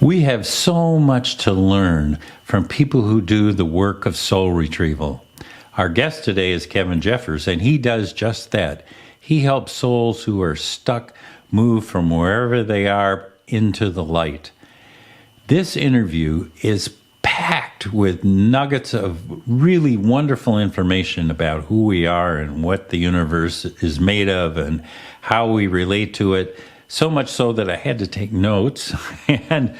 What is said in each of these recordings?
We have so much to learn from people who do the work of soul retrieval. Our guest today is Kevin Jeffers, and he does just that. He helps souls who are stuck move from wherever they are into the light. This interview is packed with nuggets of really wonderful information about who we are and what the universe is made of and how we relate to it. So much so that I had to take notes. And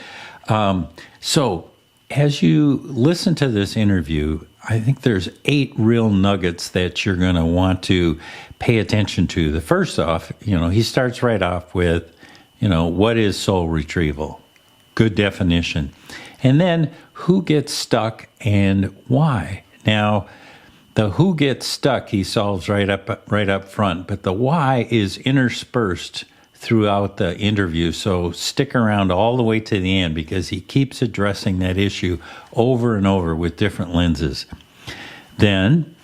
so as you listen to this interview, I think there's 8 real nuggets that you're going to want to pay attention to. The first off, he starts right off with, what is soul retrieval? Good definition. And then who gets stuck and why? Now, the who gets stuck he solves right up front, but the why is interspersed throughout the interview. So stick around all the way to the end because he keeps addressing that issue over and over with different lenses. Then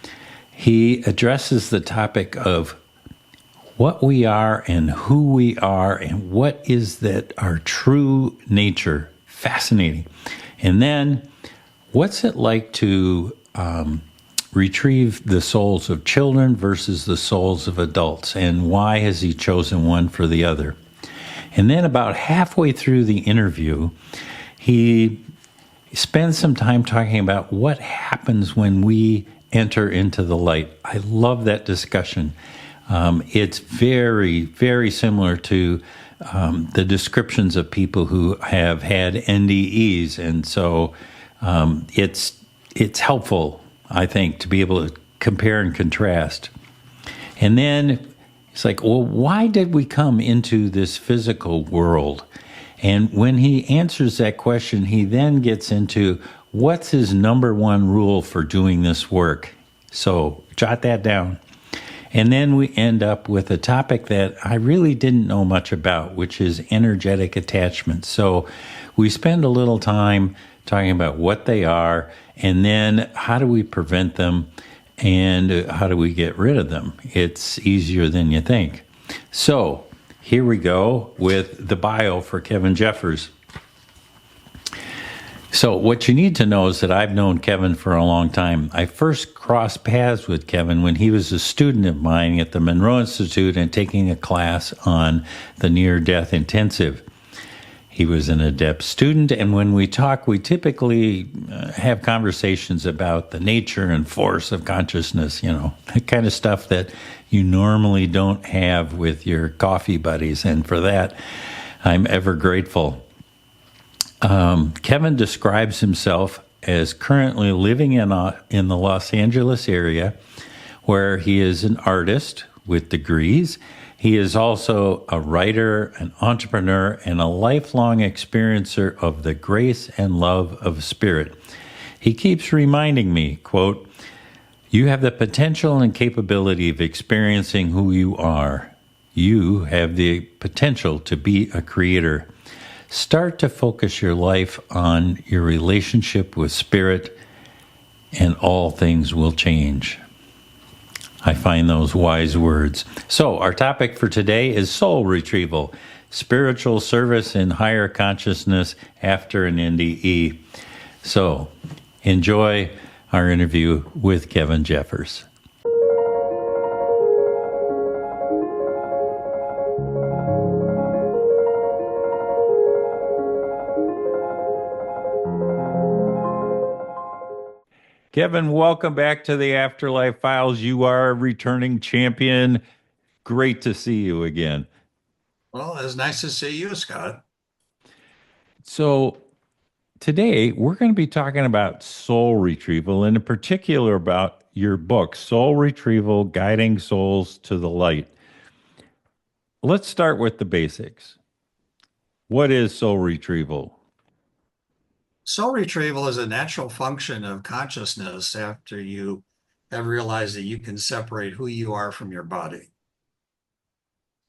he addresses the topic of what we are and who we are and what is that our true nature. Fascinating. And then what's it like to retrieve the souls of children versus the souls of adults, and why has he chosen one for the other? And then about halfway through the interview, he spends some time talking about what happens when we enter into the light. I love that discussion. It's very, very similar to the descriptions of people who have had NDEs, and so it's helpful, I think, to be able to compare and contrast. And then it's like, well, why did we come into this physical world? And when he answers that question, he then gets into what's his number one rule for doing this work. So jot that down. And then we end up with a topic that I really didn't know much about, which is energetic attachment. So we spend a little time talking about what they are, and then how do we prevent them, and how do we get rid of them? It's easier than you think. So here we go with the bio for Kevin Jeffers. So what you need to know is that I've known Kevin for a long time. I first crossed paths with Kevin when he was a student of mine at the Monroe Institute and taking a class on the near-death intensive. He was an adept student, and when we talk, we typically have conversations about the nature and force of consciousness, the kind of stuff that you normally don't have with your coffee buddies, and for that, I'm ever grateful. Kevin describes himself as currently living in the Los Angeles area, where he is an artist with degrees. He is also a writer, an entrepreneur, and a lifelong experiencer of the grace and love of spirit. He keeps reminding me, quote, "You have the potential and capability of experiencing who you are. You have the potential to be a creator. Start to focus your life on your relationship with spirit, and all things will change." I find those wise words. So our topic for today is soul retrieval, spiritual service in higher consciousness after an NDE. So enjoy our interview with Kevin Jeffers. Kevin, welcome back to the Afterlife Files. You are a returning champion. Great to see you again. Well, it's nice to see you, Scott. So today we're going to be talking about soul retrieval, and in particular about your book, Soul Retrieval, Guiding Souls to the Light. Let's start with the basics. What is soul retrieval? Soul retrieval is a natural function of consciousness after you have realized that you can separate who you are from your body.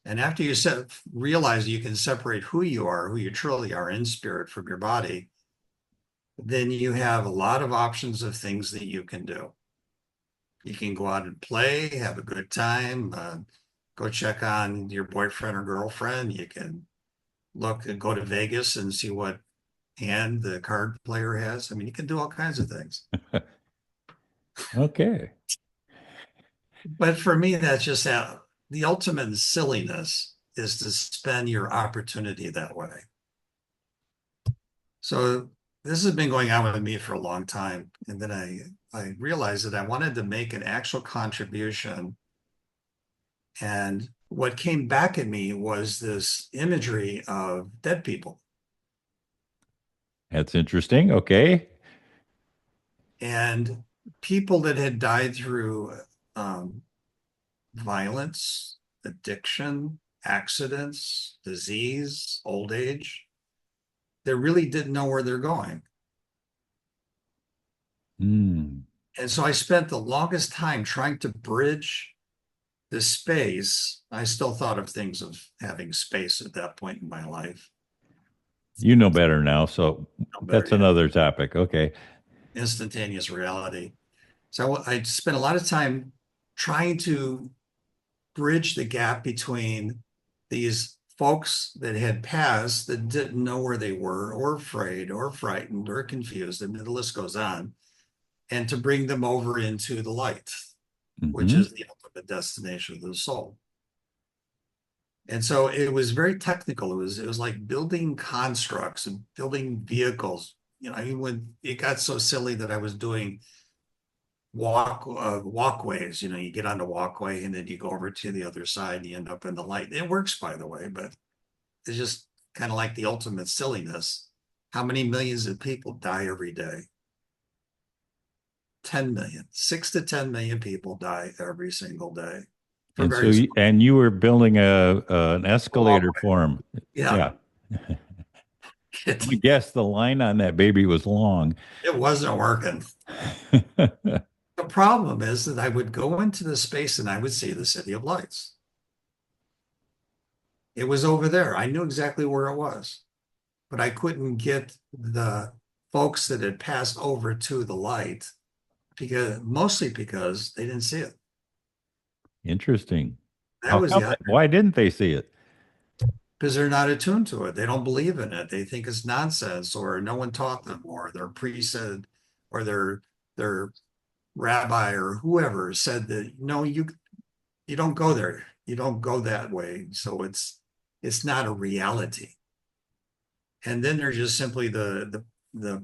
And after you realize you can separate who you truly are in spirit from your body, then you have a lot of options of things that you can do. You can go out and play, have a good time, go check on your boyfriend or girlfriend. You can go to Vegas and see what hand the card player has. I mean, you can do all kinds of things. Okay. But for me, that's just that the ultimate silliness is to spend your opportunity that way. So this has been going on with me for a long time. And then I realized that I wanted to make an actual contribution. And what came back at me was this imagery of dead people That's interesting. Okay. and people that had died through um, violence, addiction, accidents, disease, old age. They really didn't know where they're going. Hmm. And so I spent the longest time trying to bridge the space. I still thought of things of having space at that point in my life. You know better now, so No better that's yet. another topic. Okay. Instantaneous reality. So I spent a lot of time trying to bridge the gap between these folks that had passed that didn't know where they were, or afraid, or frightened, or confused. I mean, the list goes on, and to bring them over into the light, which Hmm. is the ultimate destination of the soul. And so it was very technical. It was like building constructs and building vehicles. You know, I mean, when it got so silly that I was doing walkways. You know, you get on the walkway and then you go over to the other side and you end up in the light. It works, by the way, but it's just kind of like the ultimate silliness. How many millions of people die every day? 10 million, 6 to 10 million people die every single day for And so, various and you were building an escalator walkways. for him. Yeah, Yeah. it, I guess the line on that baby was long. it wasn't working. The problem is that I would go into the space and I would see the City of Lights. It was over there. I knew exactly where it was, but I couldn't get the folks that had passed over to the light because mostly because they didn't see it. Interesting. That How was come? the Why didn't they see it? because they're not attuned to it. They don't believe in it. They think it's nonsense, or no one taught them, or their priest said, or their rabbi or whoever said that no, you don't go there. You don't go that way. So it's not a reality. And then there's just simply the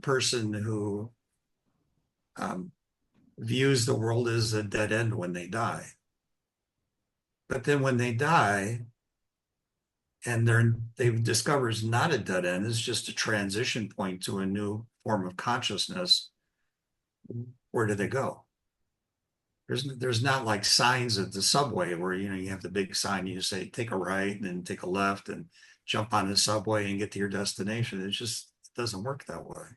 person who um, views the world as a dead end when they die. But then when they die and they discover it's not a dead end, it's just a transition point to a new form of consciousness, where do they go? There's not like signs at the subway where you have the big sign, you say take a right and then take a left and jump on the subway and get to your destination. It doesn't work that way.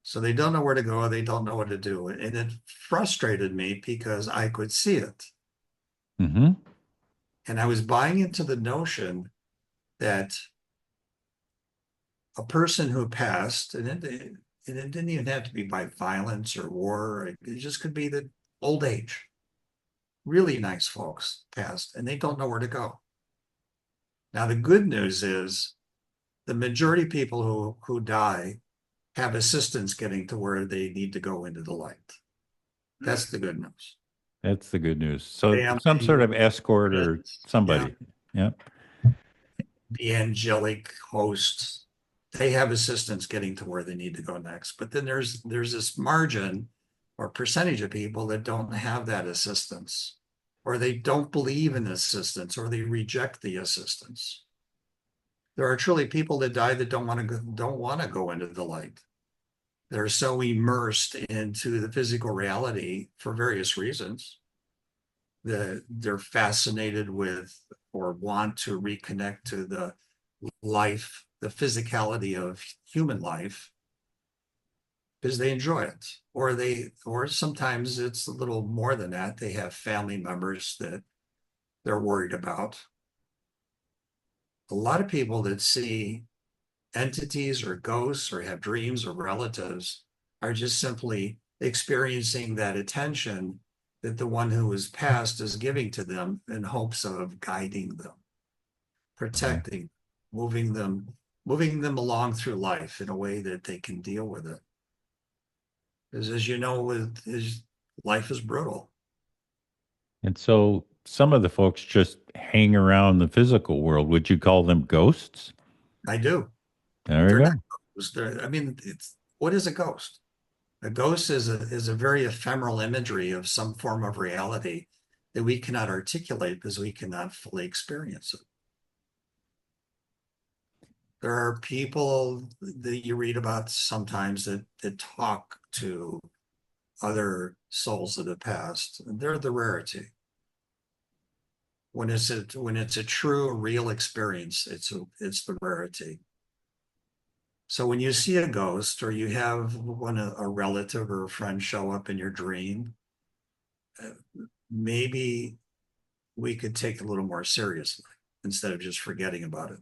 So they don't know where to go, they don't know what to do. And it frustrated me because I could see it. Hmm. And I was buying into the notion that a person who passed, and it didn't even have to be by violence or war, it just could be that old age, really nice folks passed, and they don't know where to go. Now, the good news is the majority of people who die have assistance getting to where they need to go into the light. That's the good news. That's the good news. So some sort Family, of escort or friends, yeah, somebody. Yeah. the angelic hosts, they have assistance getting to where they need to go next. But then there's this margin or percentage of people that don't have that assistance, or they don't believe in assistance, or they reject the assistance. There are truly people that die that don't want to go into the light. They're so immersed into the physical reality for various reasons that they're fascinated with or want to reconnect to the life, the physicality of human life, because they enjoy it. Or sometimes it's a little more than that. They have family members that they're worried about. A lot of people that see entities or ghosts or have dreams or relatives are just simply experiencing that attention that the one who was passed is giving to them in hopes of guiding them, Okay. protecting, moving them moving them along through life in a way that they can deal with it. Because as you know, life is brutal. And so some of the folks just hang around the physical world. Would you call them ghosts? I do. There you They're not go. ghosts. I mean, it's what is a ghost? A ghost is a very ephemeral imagery of some form of reality that we cannot articulate because we cannot fully experience it. There are people that you read about sometimes that talk to other souls of the past. They're the rarity. When it's a true, real experience, it's the rarity. So when you see a ghost or you have a relative or a friend show up in your dream, maybe we could take it a little more seriously instead of just forgetting about it.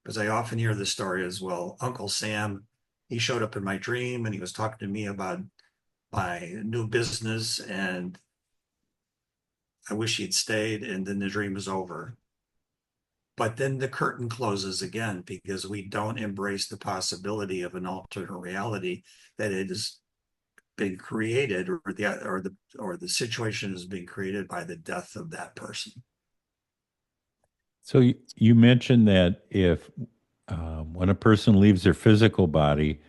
Because I often hear the story as well. Uncle Sam, he showed up in my dream and he was talking to me about my new business, and I wish he'd stayed, and then the dream is over. But then the curtain closes again because we don't embrace the possibility of an alternate reality that it has been created, or the situation has been created by the death of that person. So you mentioned that if when a person leaves their physical body,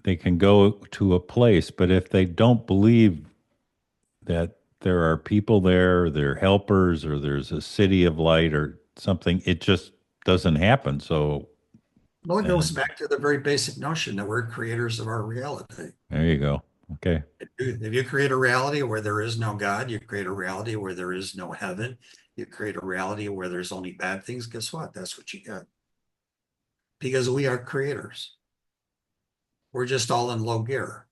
they can go to a place, but if they don't believe that there are people there, they're helpers, or there's a city of light or something, it just doesn't happen. So Well, it goes then back to the very basic notion that we're creators of our reality. there you go. Okay. If you create a reality where there is no God, you create a reality where there is no heaven, you create a reality where there's only bad things, guess what? That's what you get. Because we are creators. We're just all in low gear.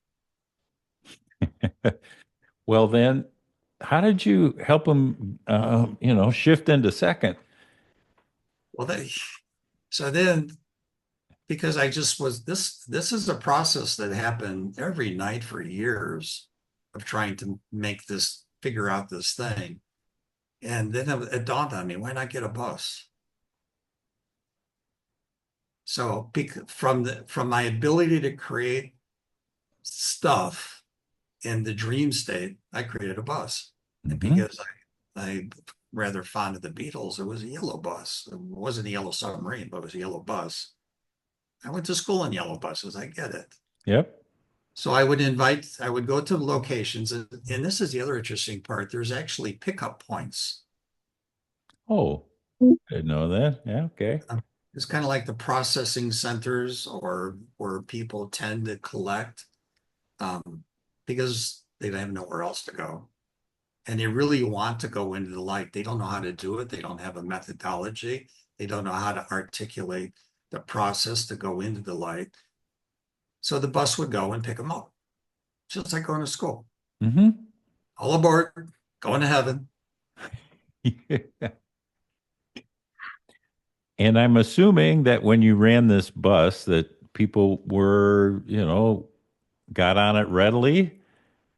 Well, then, how did you help them, shift into second? Well, so then, because I just was this is a process that happened every night for years of trying to figure out this thing. And then it dawned on me, why not get a bus? So from my ability to create stuff in the dream state, I created a bus. And Hmm. because I rather fond of the Beatles, it was a yellow bus. It wasn't a yellow submarine, but it was a yellow bus. I went to school in yellow buses. I get it. Yep. So I would go to locations, and this is the other interesting part. There's actually pickup points. Oh, I didn't know that. Yeah. Okay. It's kind of like the processing centers or where people tend to collect um, because they don't have nowhere else to go. And they really want to go into the light. They don't know how to do it. They don't have a methodology. They don't know how to articulate the process to go into the light. So the bus would go and pick them up, just like going to school. Hmm. All aboard, going to heaven. And I'm assuming that when you ran this bus, that people were, got on it readily.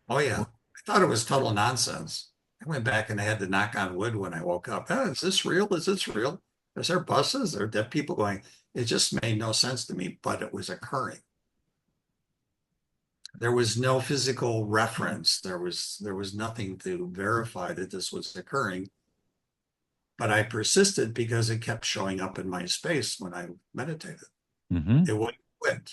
Oh, yeah. I thought it was total nonsense. I went back and I had to knock on wood when I woke up. Oh, is this real? Is this real? Is there buses? Are dead people going? It just made no sense to me, but it was occurring. There was no physical reference. There was nothing to verify that this was occurring. But I persisted because it kept showing up in my space when I meditated. Hmm. It wouldn't quit.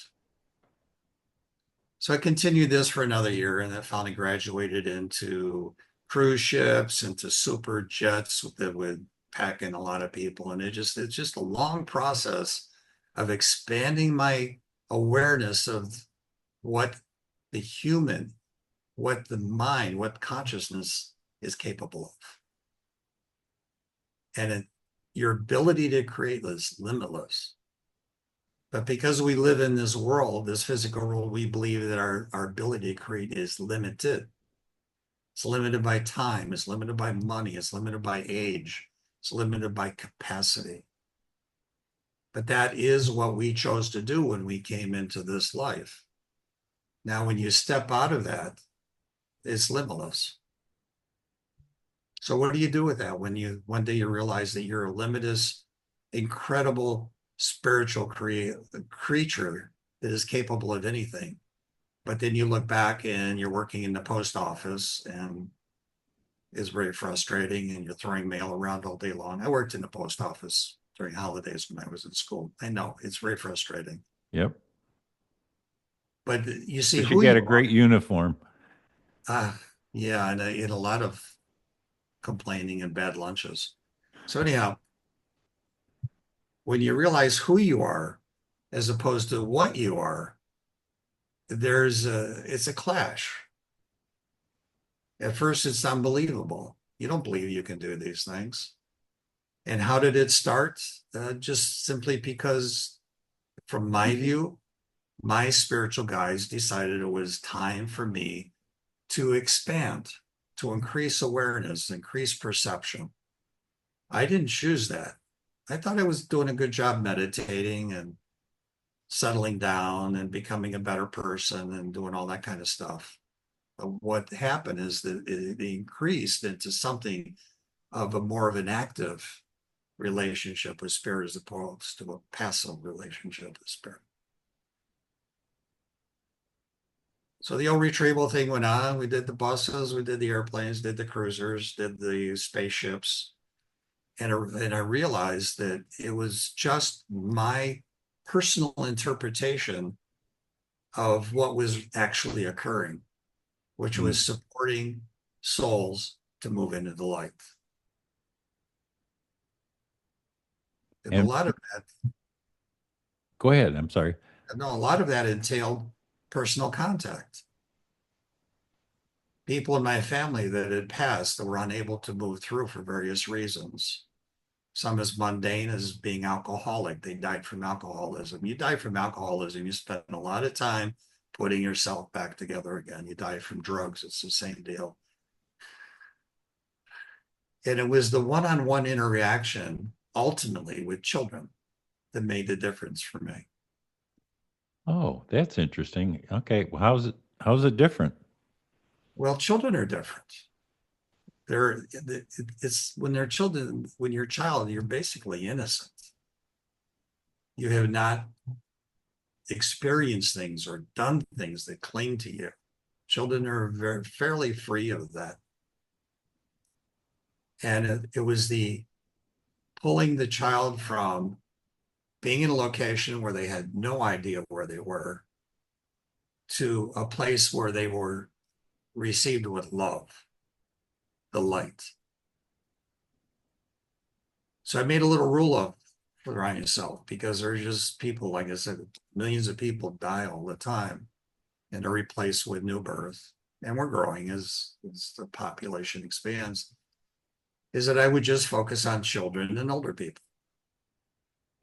So I continued this for another year and then finally graduated into cruise ships, into super jets that would pack in a lot of people. And it's just a long process of expanding my awareness of what the human, what the mind, what consciousness is capable of. Your ability to create is limitless. But because we live in this world, this physical world, we believe that our ability to create is limited. It's limited by time, it's limited by money, it's limited by age, it's limited by capacity. But that is what we chose to do when we came into this life. Now, when you step out of that, it's limitless. So what do you do with that when you one day you realize that you're a limitless, incredible spiritual creature that is capable of anything. But then you look back and you're working in the post office and it's very frustrating and you're throwing mail around all day long. I worked in the post office during holidays when I was in school. I know it's very frustrating. Yep. But you see But you who get you a great uniform. are. Yeah, and a lot of complaining and bad lunches. So anyhow, when you realize who you are as opposed to what you are, it's a clash. At first, it's unbelievable. You don't believe you can do these things. And how did it start? Just simply because, from my view, my spiritual guides decided it was time for me to expand, to increase awareness, increase perception. I didn't choose that. I thought I was doing a good job meditating and settling down and becoming a better person and doing all that kind of stuff. But what happened is that it increased into something of a more of an active relationship with spirit as opposed to a passive relationship with spirit. So the old retrieval thing went on. We did the buses, we did the airplanes, did the cruisers, did the spaceships. And I realized that it was just my personal interpretation of what was actually occurring, which Mm. was supporting souls to move into the light. And a And lot of that, go ahead. I'm sorry. no, a lot of that entailed personal contact. People in my family that had passed that were unable to move through for various reasons. Some as mundane as being alcoholic. They died from alcoholism. You die from alcoholism, you spend a lot of time putting yourself back together again. You die from drugs, it's the same deal. And it was the one-on-one interaction ultimately with children that made the difference for me. Oh, that's interesting. Okay. Well, how's it different? Well, children are different. They're it's when they're children, when you're a child, you're basically innocent. You have not experienced things or done things that cling to you. Children are fairly free of that. And it was the pulling the child from being in a location where they had no idea where they were to a place where they were received with love, the light. So I made a little rule of for yourself because there's just people, like I said, millions of people die all the time and are replaced with new birth. And we're growing as the population expands, is that I would just focus on children and older people.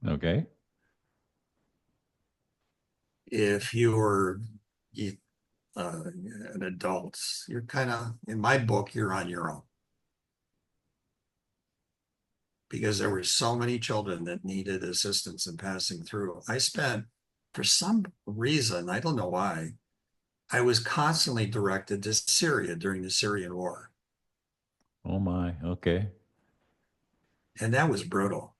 Okay. If you're an adult, you're kind of, in my book, you're on your own because there were so many children that needed assistance in passing through. I spent, for some reason, I don't know why, I was constantly directed to Syria during the Syrian war. Oh my. Okay. And that was brutal.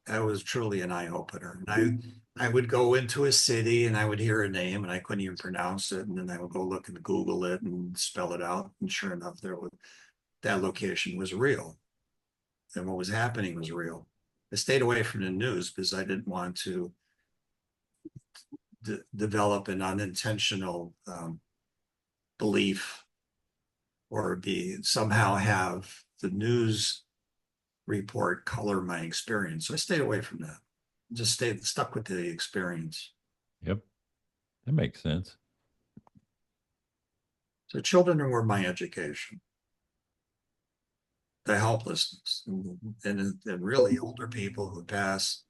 That was truly an eye opener. And I would go into a city and I would hear a name and I couldn't even pronounce it. And then I would go look and Google it and spell it out. And sure enough, that location was real. And what was happening was real. I stayed away from the news because I didn't want to develop an unintentional belief or be somehow have the news report color my experience. So I stayed away from that. Just stayed stuck with the experience. Yep. That makes sense. So children were my education, the helplessness, and really older people who pass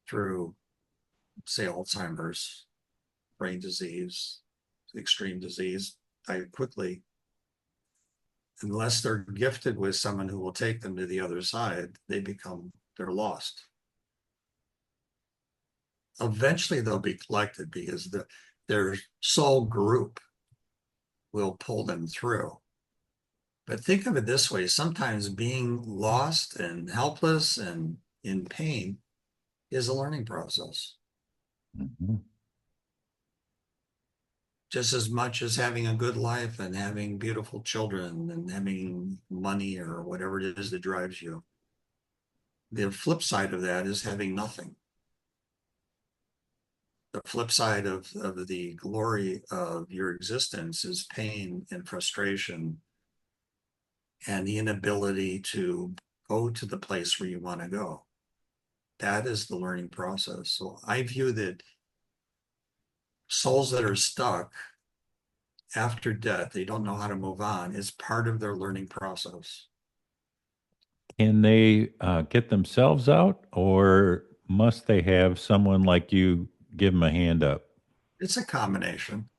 through, say, Alzheimer's, brain disease, extreme disease, die quickly. Unless they're gifted with someone who will take them to the other side, they're lost. Eventually they'll be collected because their soul group will pull them through. But think of it this way, sometimes being lost and helpless and in pain is a learning process, Mhm. just as much as having a good life and having beautiful children and having money or whatever it is that drives you. The flip side of that is having nothing. The flip side of the glory of your existence is pain and frustration and the inability to go to the place where you want to go. That is the learning process. So I view that souls that are stuck after death, they don't know how to move on, is part of their learning process. Can they get themselves out, or must they have someone like you give them a hand up? It's a combination.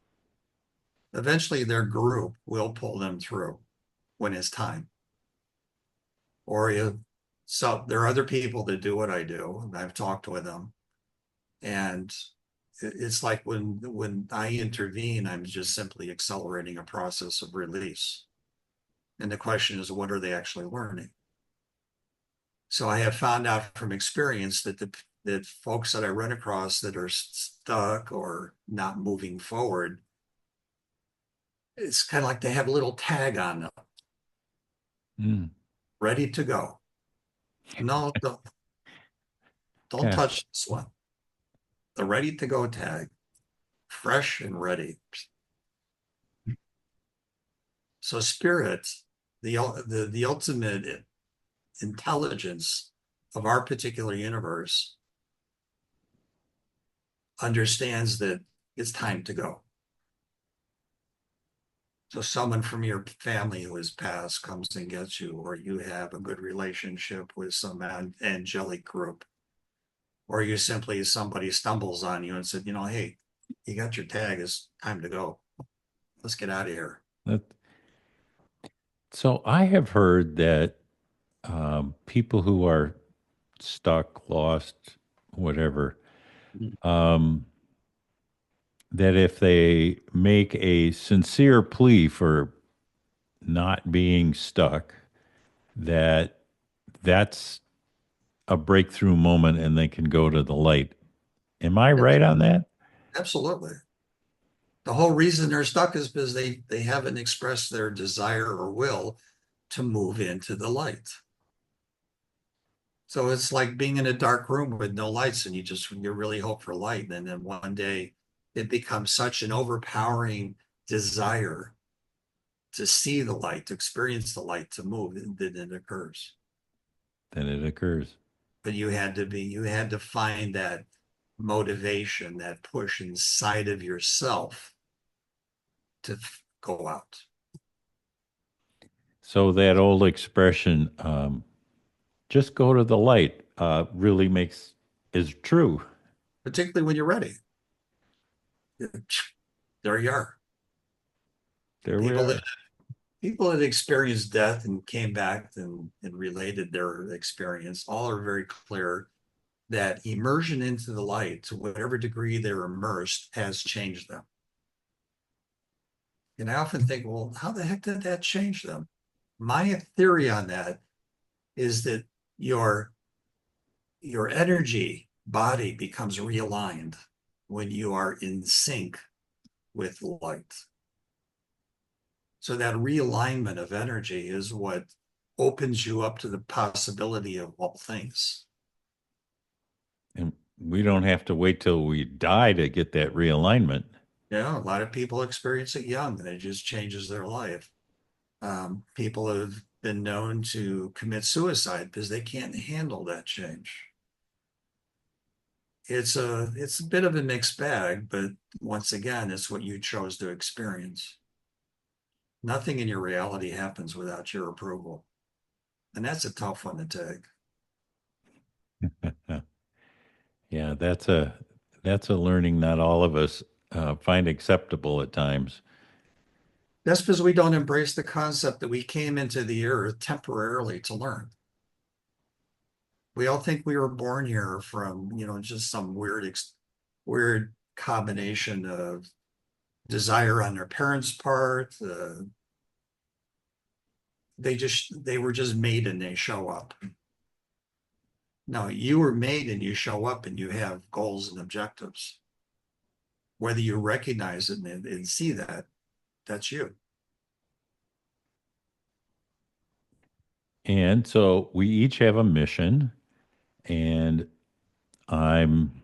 Eventually, their group will pull them through when it's time. Or so there are other people that do what I do, and I've talked with them. And it's like when I intervene, I'm just simply accelerating a process of release. And the question is, what are they actually learning? So I have found out from experience that that folks that I run across that are stuck or not moving forward, it's kind of like they have a little tag on them, Mm. ready to go. No, don't Yeah. touch this one. The ready to go tag, fresh and ready. So spirit, the ultimate intelligence of our particular universe, understands that it's time to go. So someone from your family who has passed comes and gets you, or you have a good relationship with some angelic group, or you simply somebody stumbles on you and said, hey, you got your tag, it's time to go. Let's get out of here. That, so I have heard that people who are stuck, lost, whatever, um, that if they make a sincere plea for not being stuck, that that's a breakthrough moment and they can go to the light. Am I Yes, right on that? absolutely. The whole reason they're stuck is because they haven't expressed their desire or will to move into the light. So it's like being in a dark room with no lights, and you really hope for light, and then one day it becomes such an overpowering desire to see the light, to experience the light, to move, that it occurs. Then it occurs. But you had to find that motivation, that push inside of yourself to go out. So that old expression, just go to the light, really makes is true. Particularly when you're ready. There you are. There we People that are. people that experienced death and came back and related their experience all are very clear that immersion into the light, to whatever degree they're immersed, has changed them. And I often think, well, how the heck did that change them? My theory on that is that your your energy body becomes realigned when you are in sync with light. So that realignment of energy is what opens you up to the possibility of all things. And we don't have to wait till we die to get that realignment. A lot of people experience it young and it just changes their life. People have been known to commit suicide because they can't handle that change. It's a bit of a mixed bag, but once again, it's what you chose to experience. Nothing in your reality happens without your approval. And that's a tough one to take. Yeah, that's a learning not all of us find acceptable at times. That's because we don't embrace the concept that we came into the earth temporarily to learn. We all think we were born here from, just some weird combination of desire on their parents' part. They were just made and they show up. No, you were made and you show up and you have goals and objectives. Whether you recognize it and see that, that's you. And so we each have a mission, and I'm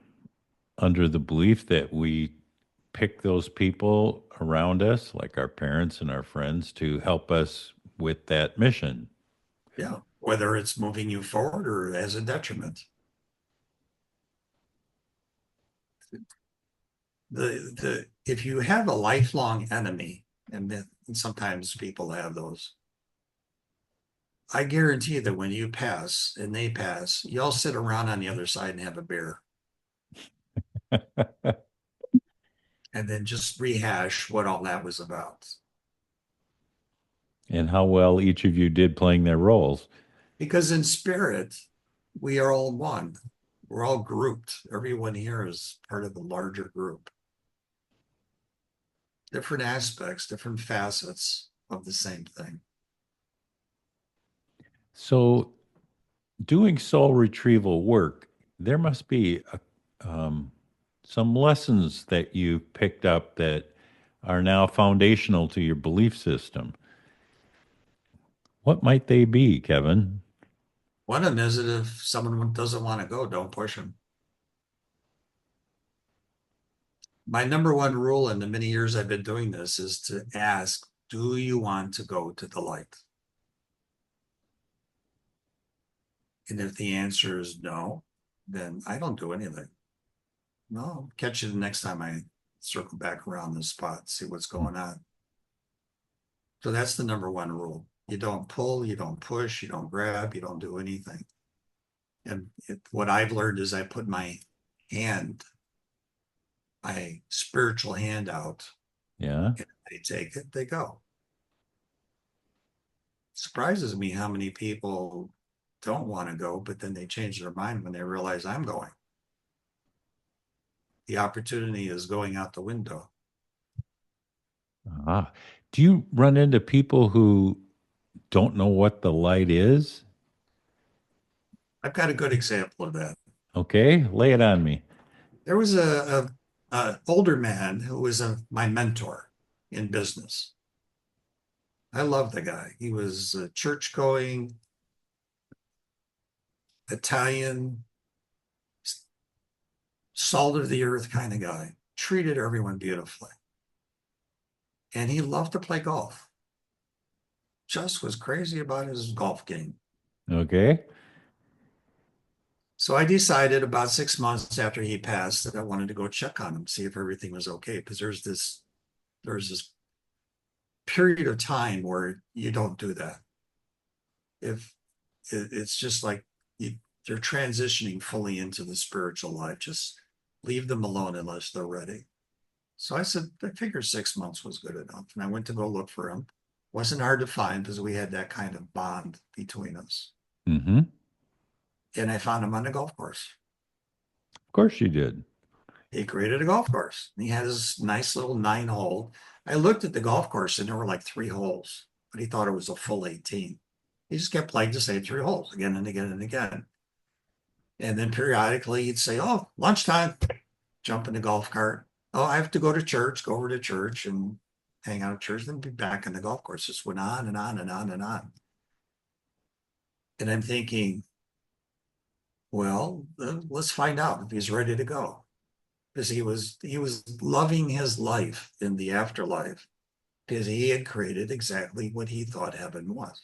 under the belief that we pick those people around us, like our parents and our friends, to help us with that mission. Yeah. Whether it's moving you forward or as a detriment. If you have a lifelong enemy, and sometimes people have those, I guarantee that when you pass and they pass, you'll sit around on the other side and have a beer and then just rehash what all that was about. And how well each of you did playing their roles. Because in spirit, we are all one. We're all grouped. Everyone here is part of the larger group. Different aspects, different facets of the same thing. So, doing soul retrieval work, there must be some lessons that you picked up that are now foundational to your belief system. What might they be, Kevin? One of them is that if someone doesn't want to go, don't push them. My number one rule in the many years I've been doing this is to ask, do you want to go to the light? And if the answer is no, then I don't do anything. No, I'll catch you the next time I circle back around this spot, see what's going on. So that's the number one rule. You don't pull, you don't push, you don't grab, you don't do anything. And what I've learned is I put my hand, my spiritual hand out, Yeah. and they take it, they go. Surprises me how many people don't want to go, but then they change their mind when they realize I'm going. The opportunity is going out the window. Ah. Do you run into people who don't know what the light is? I've got a good example of that. Okay, lay it on me. There was a older man who was my mentor in business. I love the guy. He was a church going, Italian, salt of the earth kind of guy, treated everyone beautifully. And he loved to play golf. Just was crazy about his golf game. Okay. So I decided about 6 months after he passed that I wanted to go check on him, see if everything was okay. Because there's this period of time where you don't do that. If it's just like they're transitioning fully into the spiritual life, just leave them alone unless they're ready. So I said, I figured 6 months was good enough. And I went to go look for him. Wasn't hard to find because we had that kind of bond between us. Mm-hmm. Of And I found him on the golf course. course you did. He created a golf course. He had his nice little 9 hole. I looked at the golf course and there were like 3 holes, but he thought it was a full 18. He just kept playing the same 3 holes again and again and again. And then periodically he'd say, oh, lunchtime, jump in the golf cart. Oh, I have to go to church, go over to church and hang out at church, then be back in the golf course. Just went on and on and on and on. And I'm thinking, well, let's find out if he's ready to go. Because he was loving his life in the afterlife because he had created exactly what he thought heaven was.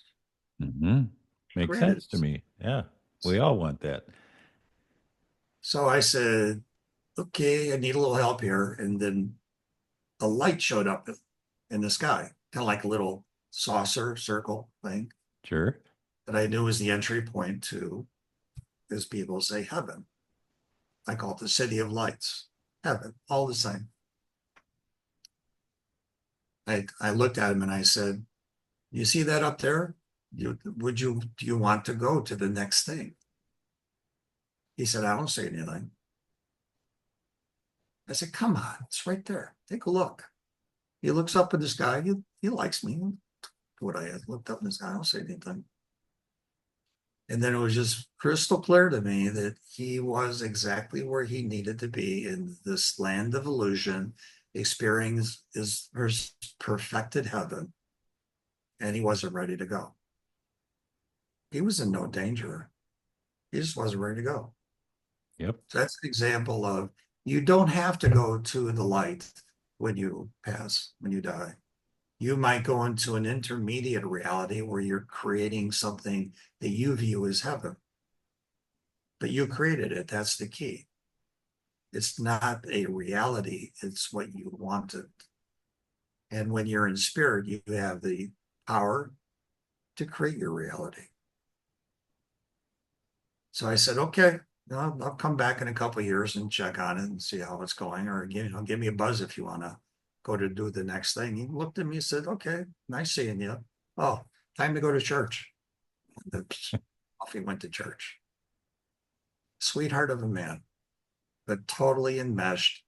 Mm-hmm. He Makes created sense to it. me. Yeah. We all want that. So I said, okay, I need a little help here. And then a light showed up in the sky, kind of like a little saucer circle thing Sure. that I knew was the entry point to, as people say, heaven. I call it the city of lights, heaven, all the same. I looked at him and I said, you see that up there? Do you want to go to the next thing? He said, I don't see anything. I said, come on, it's right there. Take a look. He looks up in the sky. He likes me. What I had looked up in the sky, I don't see anything. And then it was just crystal clear to me that he was exactly where he needed to be in this land of illusion, experiencing his perfected heaven, and he wasn't ready to go. He was in no danger. He just wasn't ready to go. Yep. So that's an example of you don't have to go to the light when you pass, when you die. You might go into an intermediate reality where you're creating something that you view as heaven, but you created it. That's the key. It's not a reality, it's what you wanted. And when you're in spirit, you have the power to create your reality. So I said, okay, I'll come back in a couple of years and check on it and see how it's going, or give me a buzz if you want to go to do the next thing. He looked at me and said, okay, nice seeing you. Oh, time to go to church. Off he went to church. Sweetheart of a man, but totally enmeshed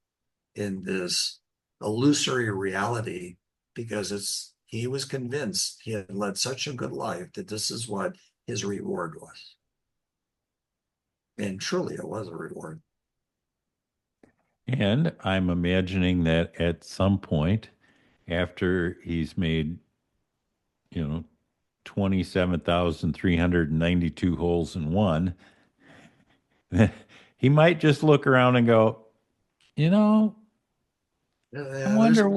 in this illusory reality because he was convinced he had led such a good life that this is what his reward was. And truly it was a reward. And I'm imagining that at some point, after he's made, you know, 27,392 holes in one, he might just look around and go, you know, Yeah, there's I wonder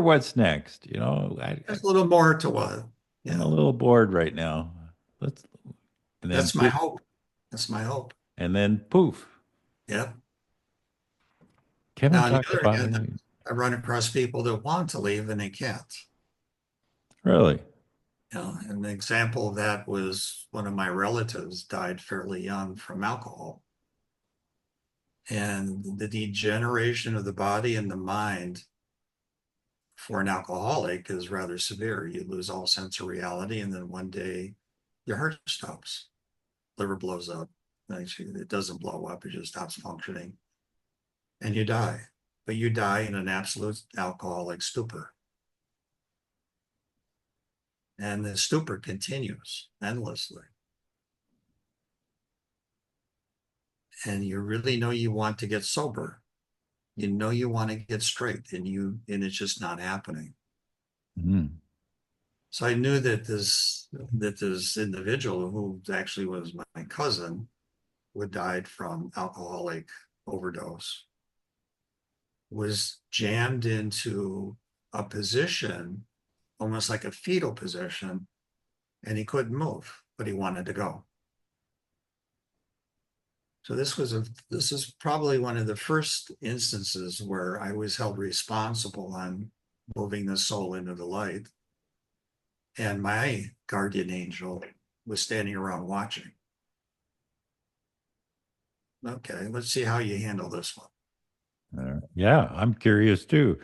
what's next. there's a little more to what. I'm a Yeah, little bored right now. Let's and then that's my poof, hope. That's my hope. and then poof. Yeah. Kevin Now, on the talked other about hand, it. I run across people that want to leave and they can't. Really? An example of that was one of my relatives died fairly young from alcohol. And the degeneration of the body and the mind for an alcoholic is rather severe. You lose all sense of reality, and then one day your heart stops, liver blows up. Actually, it doesn't blow up, it just stops functioning, and you die. But you die in an absolute alcoholic stupor. And the stupor continues endlessly. And you really know you want to get sober. You know you want to get straight, and it's just not happening. Mm. So I knew that this individual who actually was my cousin who died from alcoholic overdose was jammed into a position almost like a fetal position, and he couldn't move, but he wanted to go. So this is probably one of the first instances where I was held responsible on moving the soul into the light, and my guardian angel was standing around watching. Okay, let's see how you handle this one. Yeah, I'm curious too.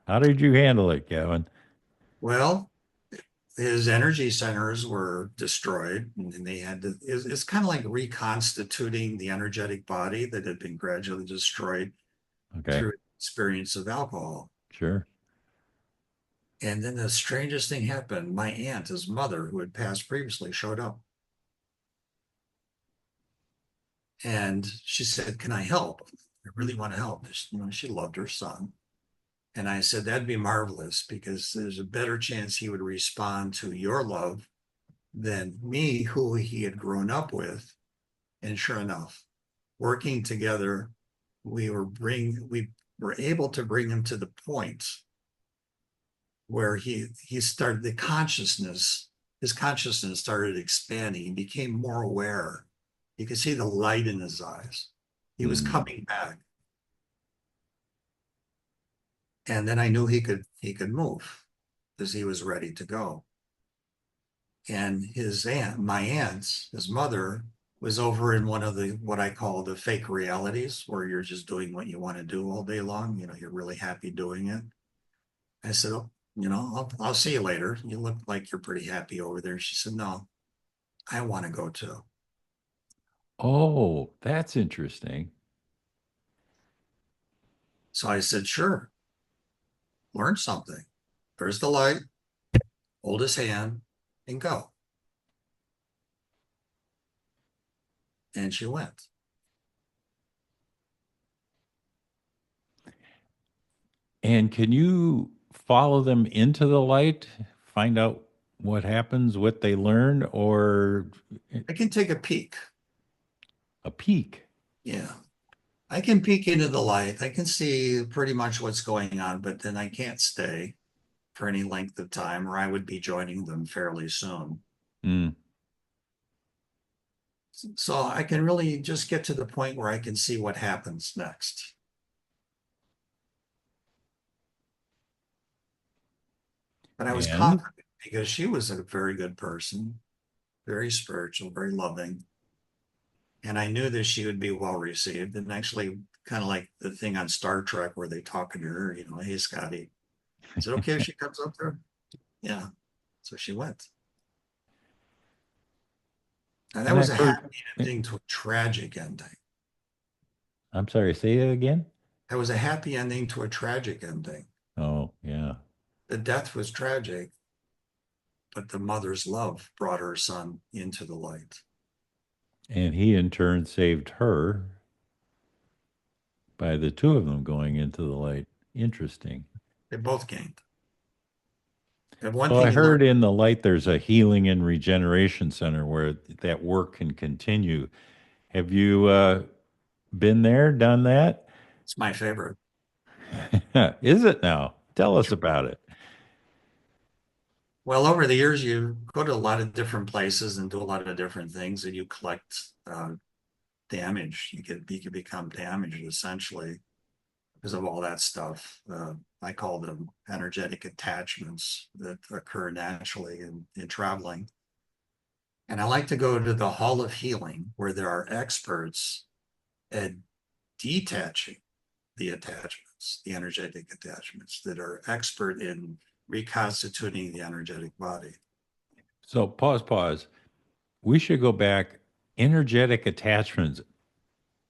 How did you handle it, Kevin? Well, his energy centers were destroyed, and they had to, it's kind of like reconstituting the energetic body that had been gradually destroyed Okay, through experience of alcohol. sure. And then the strangest thing happened. My aunt, his mother, who had passed previously, showed up. And she said, can I help? I really want to help. She loved her son. And I said, that'd be marvelous because there's a better chance he would respond to your love than me, who he had grown up with. And sure enough, working together, we were able to bring him to the point where he started his consciousness started expanding. He became more aware. You could see the light in his eyes. He was Mm. coming back. And then I knew he could move because he was ready to go. And my aunt, his mother, was over in one of the what I call the fake realities, where you're just doing what you want to do all day long. You're really happy doing it. I said, oh, I'll see you later. You look like you're pretty happy over there. She said, no, I want to go too. Oh, that's interesting. So I said, sure, learn something. There's the light, hold his hand and go. and she went. And can you follow them into the light, find out what happens, what they learn, or I can take a peek. a peek? Yeah. I can peek into the light. I can see pretty much what's going on, but then I can't stay for any length of time, or I would be joining them fairly soon. Mm. So I can really just get to the point where I can see what happens next. But I was And confident because she was a very good person, very spiritual, very loving. And I knew that she would be well received. And actually, kind of like the thing on Star Trek where they talking to her, hey, Scotty, is it okay if she comes up there? Yeah. So she went. And that and was I've a heard. happy ending to a tragic ending. I'm sorry, say it again. That was a happy ending to a tragic ending. Oh, yeah. The death was tragic, but the mother's love brought her son into the light. And he in turn saved her by the two of them going into the light. Interesting. They both gained. And one So thing I you learn, heard in the light there's a healing and regeneration center where that work can continue. Have you been there, done that? it's my favorite. Is it now? Tell us about it. Well, over the years, you go to a lot of different places and do a lot of different things, and you collect damage. You can become damaged essentially because of all that stuff. I call them energetic attachments that occur naturally in traveling. And I like to go to the Hall of Healing where there are experts at detaching the attachments, the energetic attachments that are expert in reconstituting the energetic body. So pause. We should go back. Energetic attachments.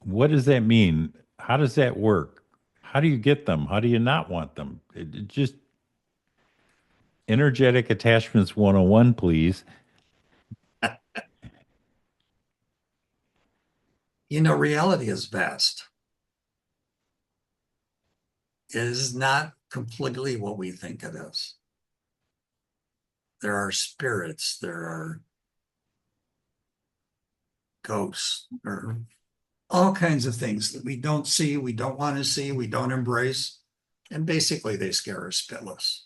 What does that mean? How does that work? How do you get them? How do you not want them? It just energetic attachments 101, please. Reality is vast. It is not completely what we think it is. There are spirits, there are ghosts, or all kinds of things that we don't see, we don't want to see, we don't embrace. And basically, they scare us spitless.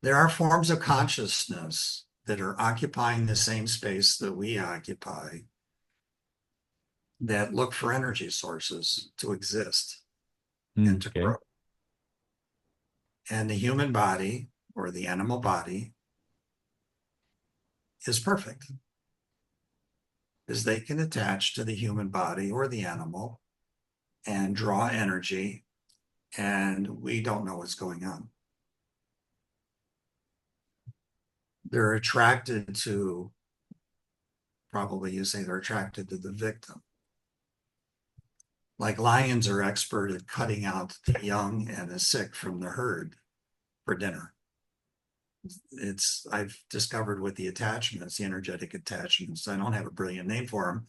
There are forms of consciousness that are occupying the same space that we occupy that look for energy sources to exist and to Okay. grow. And the human body or the animal body is perfect because they can attach to the human body or the animal and draw energy, and we don't know what's going on. They're attracted to, probably you say they're attracted to the victim. Like lions are expert at cutting out the young and the sick from the herd for dinner. I've discovered with the attachments, the energetic attachments, I don't have a brilliant name for them,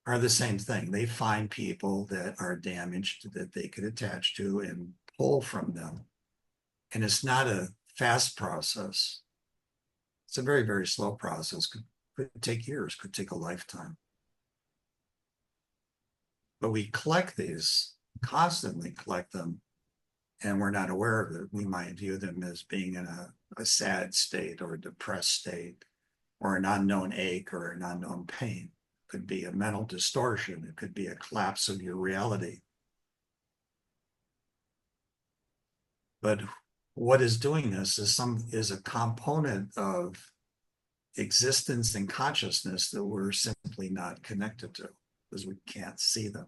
are the same thing. They find people that are damaged that they could attach to and pull from them. And it's not a fast process. It's a very, very slow process. Could take years, could take a lifetime. But we collect these, constantly collect them, and we're not aware of it. We might view them as being in a sad state or a depressed state or an unknown ache or an unknown pain. It could be a mental distortion. It could be a collapse of your reality. But what is doing this is a component of existence and consciousness that we're simply not connected to because we can't see them.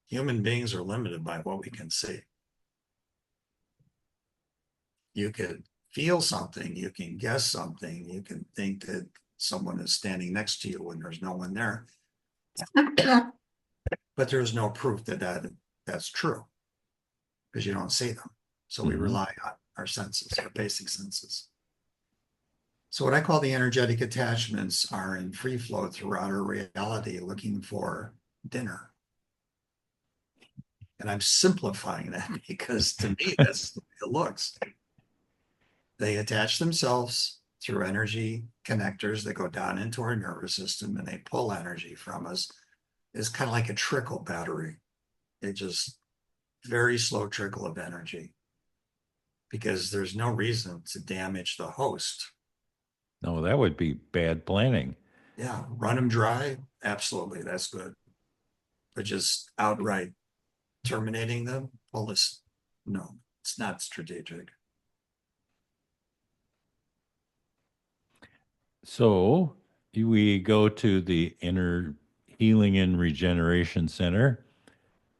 Human beings are limited by what we can see. You could feel something, you can guess something, you can think that someone is standing next to you when there's no one there. But there's no proof that that's true because you don't see them. So we Mhm. rely on our senses, our basic senses. So what I call the energetic attachments are in free flow throughout our reality looking for dinner. And I'm simplifying that because to me, that's the way it looks. They attach themselves through energy connectors that go down into our nervous system and they pull energy from us. It's kind of like a trickle battery. It just very slow trickle of energy because there's no reason to damage the host. No, that would be bad planning. Yeah, run them dry. Absolutely, that's good. But just outright terminating them, well, no, it's not strategic. So we go to the Inner Healing and Regeneration Center.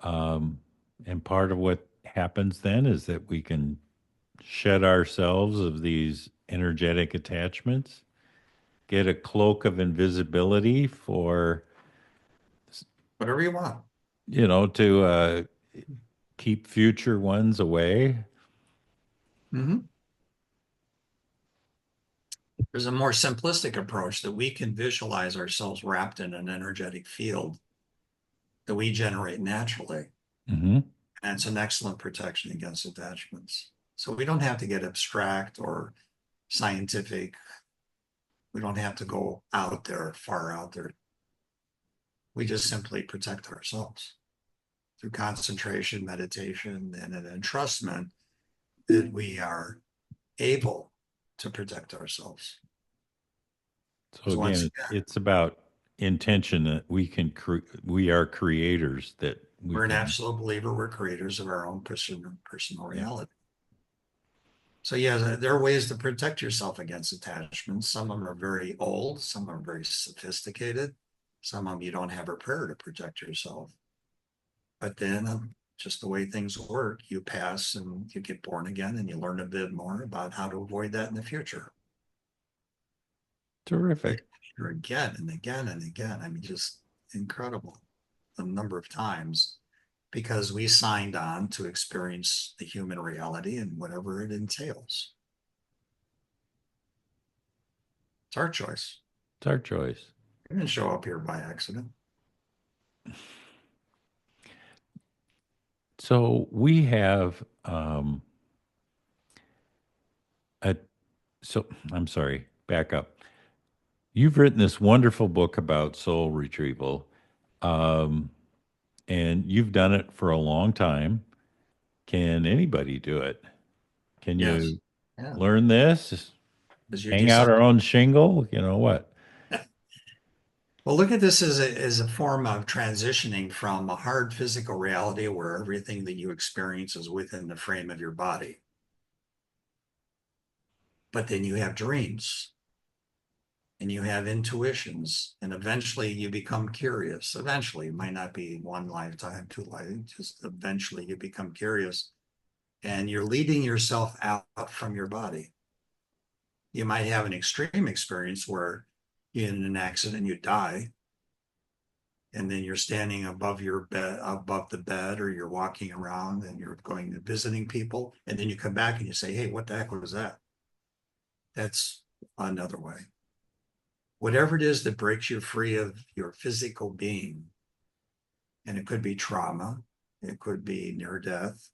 Um, and part of what happens then is that we can shed ourselves of these energetic attachments, get a cloak of invisibility for, Whatever you want. to keep future ones away. Mhm. There's a more simplistic approach that we can visualize ourselves wrapped in an energetic field that we generate naturally. Hmm. And it's an excellent protection against attachments. So we don't have to get abstract or scientific. We don't have to go out there, far out there. We just simply protect ourselves through concentration, meditation, and an entrustment that we are able to protect ourselves. So Because once again, again, it's about intention that we are creators that we we're an can. absolute believer we're creators of our own personal reality. So yeah, there are ways to protect yourself against attachments. Some of them are very old, some of them are very sophisticated, some of them you don't have a prayer to protect yourself. But then just the way things work, you pass and you get born again and you learn a bit more about how to avoid that in the future. Terrific. Again and again and again. I mean, just incredible the number of times because we signed on to experience the human reality and whatever it entails. It's our choice. It's our choice. We didn't show up here by accident. So we have a so I'm sorry, back up. You've written this wonderful book about soul retrieval, um, and you've done it for a long time. Can anybody do it? Can Yes. you Yeah. learn this? Because you Hang out decide. our own shingle? You know what? Well, look at this as a form of transitioning from a hard physical reality where everything that you experience is within the frame of your body. But then you have dreams and you have intuitions, and eventually you become curious. Eventually, it might not be one lifetime, two lifetimes, just eventually you become curious and you're leading yourself out from your body. You might have an extreme experience where in an accident you die and then you're standing above your bed, above the bed, or you're walking around and you're going to visiting people, and then you come back and you say, "Hey, what the heck was that?" That's another way. Whatever it is that breaks you free of your physical being, and it could be trauma, it could be near death,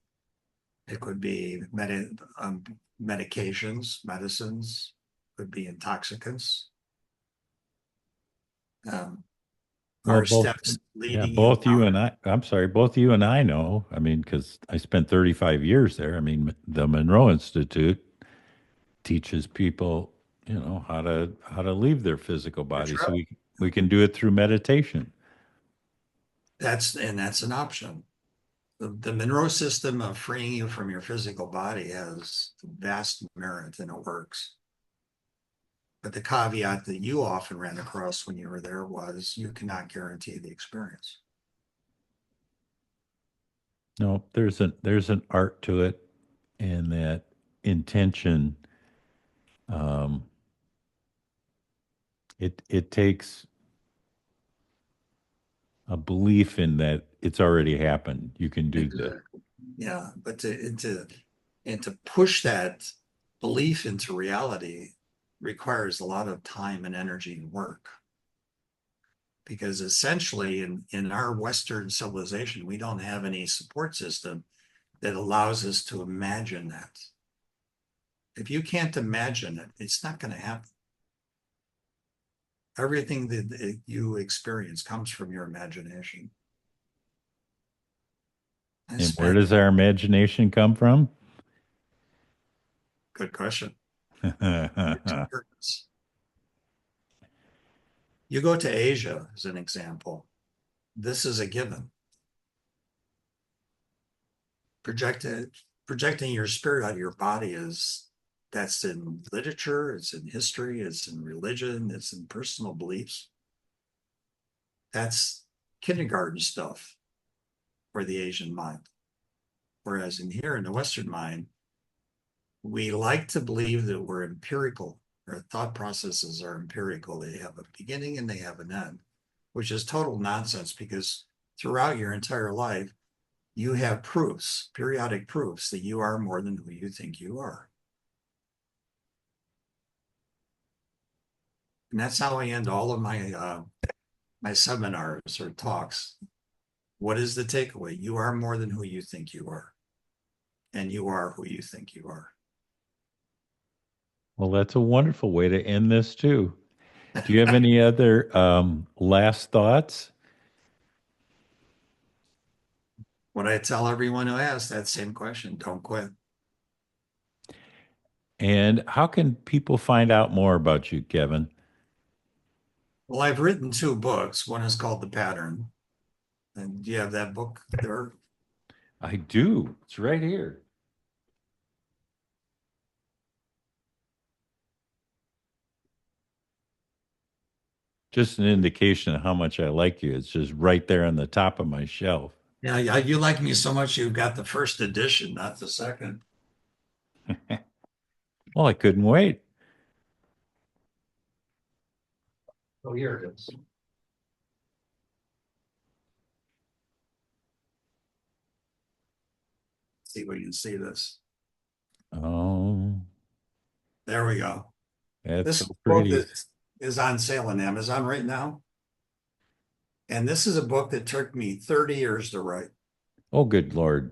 it could be medications, medicines, it could be intoxicants. Um, Well, our both, steps yeah, leading you both you out. and I'm sorry, both you and I know. I mean, because I spent 35 years there. I mean, the Monroe Institute teaches people, how to leave their physical body. So we can do it through meditation. That's an option. The Monroe system of freeing you from your physical body has vast merit and it works. But the caveat that you often ran across when you were there was you cannot guarantee the experience. No, there's an art to it, and that intention. Um, it takes a belief in that it's already happened. You can do this. Exactly. Yeah, but to push that belief into reality requires a lot of time and energy and work. Because essentially in our Western civilization, we don't have any support system that allows us to imagine that. If you can't imagine it, it's not going to happen. Everything that you experience comes from your imagination. And That's where does our imagination come from? good question. Hmm. You go to Asia as an example. This is a given. Projected, projecting your spirit out of your body that's in literature, it's in history, it's in religion, it's in personal beliefs. That's kindergarten stuff for the Asian mind. Whereas in here in the Western mind, we like to believe that we're empirical. Our thought processes are empirical. They have a beginning and they have an end, which is total nonsense because throughout your entire life, you have proofs, periodic proofs that you are more than who you think you are. And that's how I end all of my seminars or talks. What is the takeaway? You are more than who you think you are, and you are who you think you are. Well, that's a wonderful way to end this too. Do you have any other last thoughts? What I tell everyone who asks that same question, don't quit. And how can people find out more about you, Kevin? Well, I've written two books. One is called The Pattern. And do you have that book there? I do. It's right here. Just an indication of how much I like you. It's just right there on the top of my shelf. Yeah, yeah, you like me so much you've got the first edition, not the second. Well, I couldn't wait. Oh, here it is. See if we can see this. Oh, There we go. that's This so book pretty. is on sale on Amazon right now. And this is a book that took me 30 years to write. Oh, good Lord.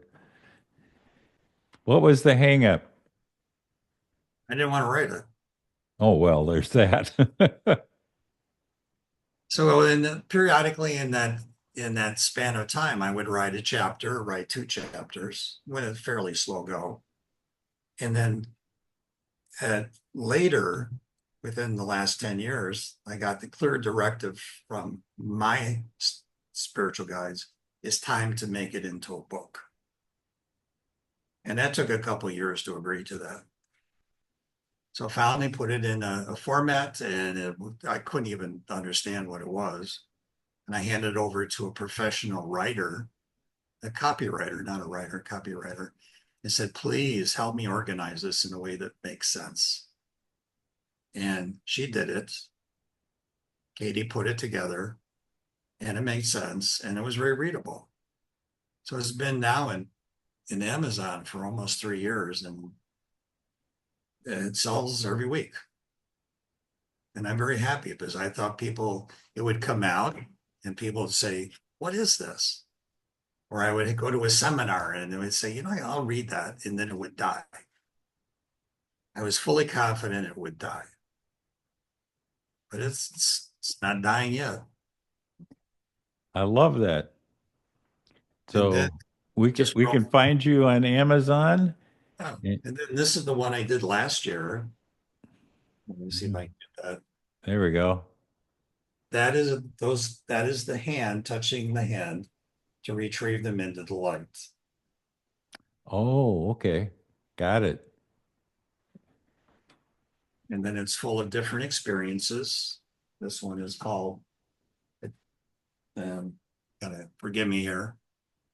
What was the hang up? I didn't want to write it. Oh, well, there's that. So periodically in that span of time, I would write a chapter, write two chapters, with a fairly slow go. And then later, within the last 10 years, I got the clear directive from my spiritual guides, it's time to make it into a book. And that took a couple of years to agree to that. So finally put it in a format and I couldn't even understand what it was. And I handed it over to a professional writer, a copywriter, not a writer, copywriter, and said, please help me organize this in a way that makes sense. And she did it. Katie put it together and it made sense and it was very readable. So it's been now in Amazon for almost 3 years and it sells every week. And I'm very happy because I thought it would come out and people would say, what is this? Or I would go to a seminar and they would say, I'll read that. And then it would die. I was fully confident it would die, but it's not dying yet. I love that. And then So we can just we wrote, can find you on Amazon. oh, Eh, and then this is the one I did last year. Let me see if I mhm. can get that. There we go. That is the hand touching the hand to retrieve them into the light. Oh, okay. Got it. And then it's full of different experiences. This one is called, um, gotta forgive me here,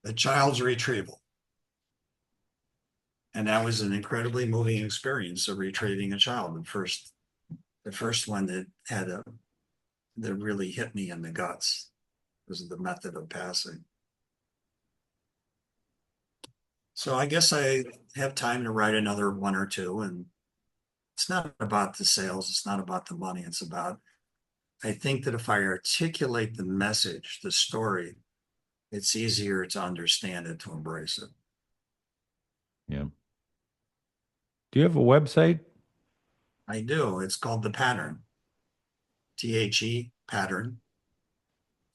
A Child's Retrieval. And that was an incredibly moving experience of retrieving a child. The first one that really hit me in the guts was the method of passing. So I guess I have time to write another one or two, and It's not about the sales. It's not about the money. It's about, I think that if I articulate the message, the story, it's easier to understand it, to embrace it. Yeah. Do you have a website? I do. It's called The Pattern, THE Pattern.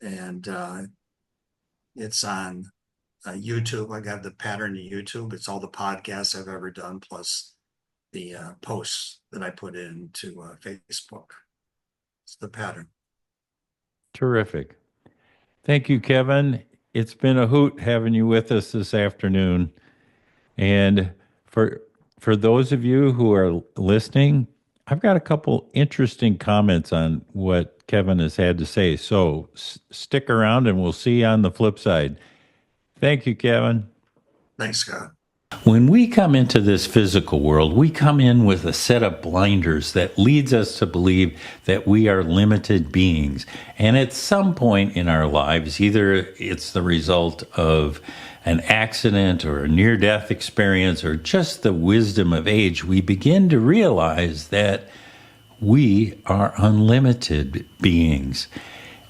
And it's on YouTube. I got The Pattern to YouTube. It's all the podcasts I've ever done, plus the posts that I put into Facebook. It's The Pattern. Terrific. Thank you, Kevin. It's been a hoot having you with us this afternoon. And for those of you who are listening, I've got a couple interesting comments on what Kevin has had to say. So stick around and we'll see you on the flip side. Thank you, Kevin. Thanks, Scott. When we come into this physical world, we come in with a set of blinders that leads us to believe that we are limited beings. And at some point in our lives, either it's the result of an accident or a near-death experience or just the wisdom of age, we begin to realize that we are unlimited beings.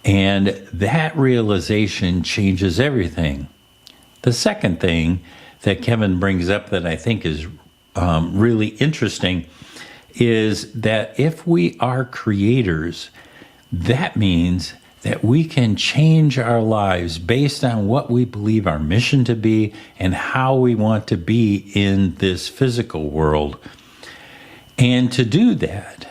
And that realization changes everything. The second thing that Kevin brings up that I think is really interesting is that if we are creators, that means that we can change our lives based on what we believe our mission to be and how we want to be in this physical world. And to do that,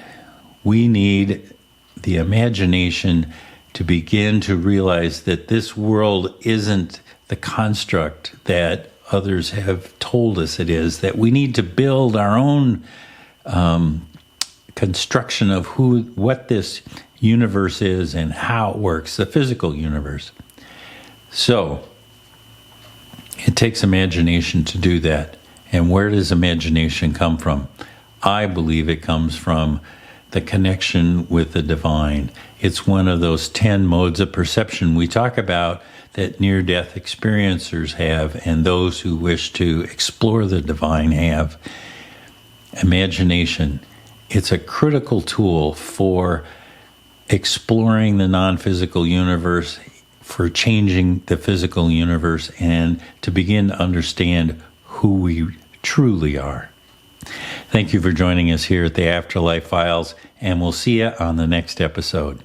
we need the imagination to begin to realize that this world isn't the construct that others have told us it is, that we need to build our own construction of what this universe is and how it works, the physical universe. So it takes imagination to do that. And where does imagination come from? I believe it comes from the connection with the divine. It's one of those 10 modes of perception we talk about that near-death experiencers have and those who wish to explore the divine have. Imagination. It's a critical tool for exploring the non-physical universe, for changing the physical universe, and to begin to understand who we truly are. Thank you for joining us here at the Afterlife Files, and we'll see you on the next episode.